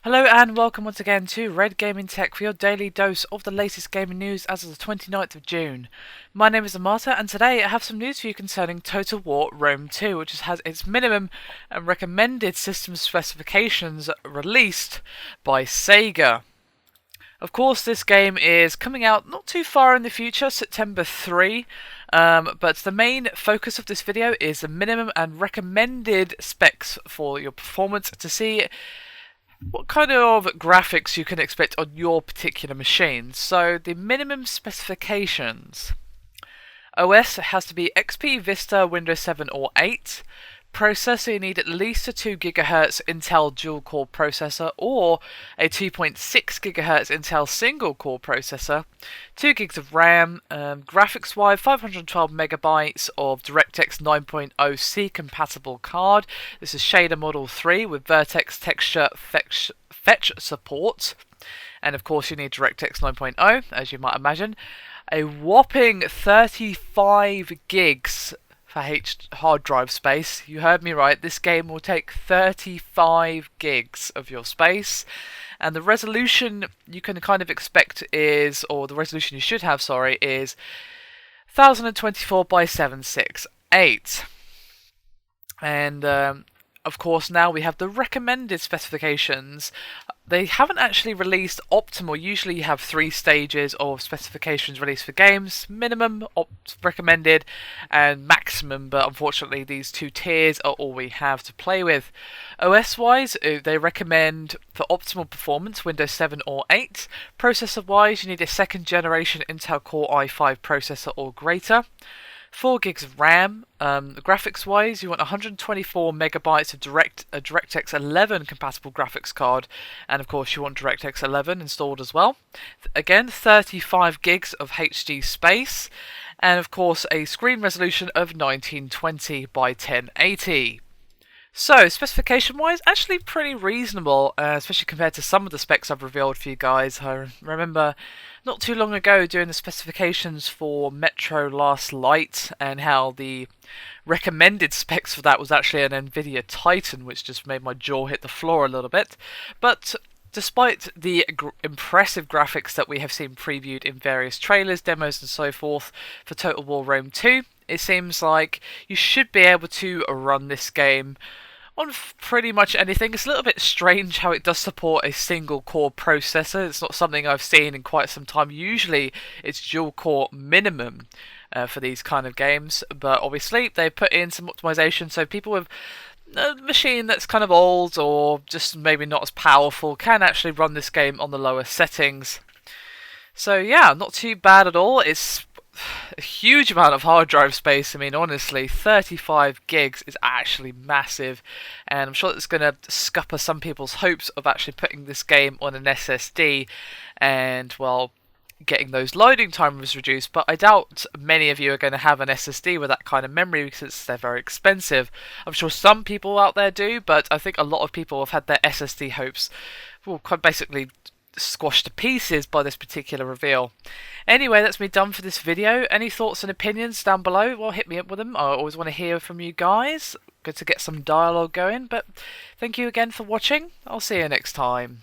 Hello and welcome once again to Red Gaming Tech for your daily dose of the latest gaming news as of the 29th of June. My name is Amata and today I have some news for you concerning Total War Rome 2, which has its minimum and recommended system specifications released by Sega. Of course, this game is coming out not too far in the future, September 3, but the main focus of this video is the minimum and recommended specs for your performance to see what kind of graphics you can expect on your particular machine. So the minimum specifications. OS has to be XP, Vista, Windows 7 or 8. Processor, you need at least a 2 GHz Intel dual-core processor or a 2.6 GHz Intel single-core processor, 2 gigs of RAM, graphics-wise 512 megabytes of DirectX 9.0 compatible card. This is shader model 3 with vertex texture fetch support, and of course you need DirectX 9.0 as you might imagine. A whopping 35 gigs for hard drive space. You heard me right, this game will take 35 gigs of your space, and the resolution you can kind of expect is, or the resolution you should have, sorry, is 1024 by 768. And of course now we have the recommended specifications. They haven't actually released optimal. Usually you have 3 stages of specifications released for games: minimum, recommended, and maximum, but unfortunately these 2 tiers are all we have to play with. OS wise, they recommend for optimal performance Windows 7 or 8. Processor wise, you need a 2nd generation Intel Core i5 processor or greater. 4 gigs of RAM. Graphics wise, you want 124 megabytes of DirectX 11 compatible graphics card, and of course you want DirectX 11 installed as well. Again, 35 gigs of HD space, and of course a screen resolution of 1920 by 1080. So, specification-wise, actually pretty reasonable, especially compared to some of the specs I've revealed for you guys. I remember not too long ago doing the specifications for Metro Last Light, and how the recommended specs for that was actually an Nvidia Titan, which just made my jaw hit the floor a little bit. But despite the impressive graphics that we have seen previewed in various trailers, demos and so forth for Total War Rome 2, it seems like you should be able to run this game on pretty much anything. It's a little bit strange how it does support a single core processor. It's not something I've seen in quite some time. Usually it's dual core minimum for these kind of games, but obviously they put in some optimization so people with a machine that's kind of old or just maybe not as powerful can actually run this game on the lower settings. So yeah, not too bad at all. It's a huge amount of hard drive space. I mean, honestly, 35 gigs is actually massive, and I'm sure it's going to scupper some people's hopes of actually putting this game on an SSD and, well, getting those loading times reduced. But I doubt many of you are going to have an SSD with that kind of memory because they're very expensive. I'm sure some people out there do, but I think a lot of people have had their SSD hopes, well, quite basically squashed to pieces by this particular reveal. Anyway, that's me done for this video. Any thoughts and opinions down below? Well, hit me up with them. I always want to hear from you guys. Good to get some dialogue going. But thank you again for watching. I'll see you next time.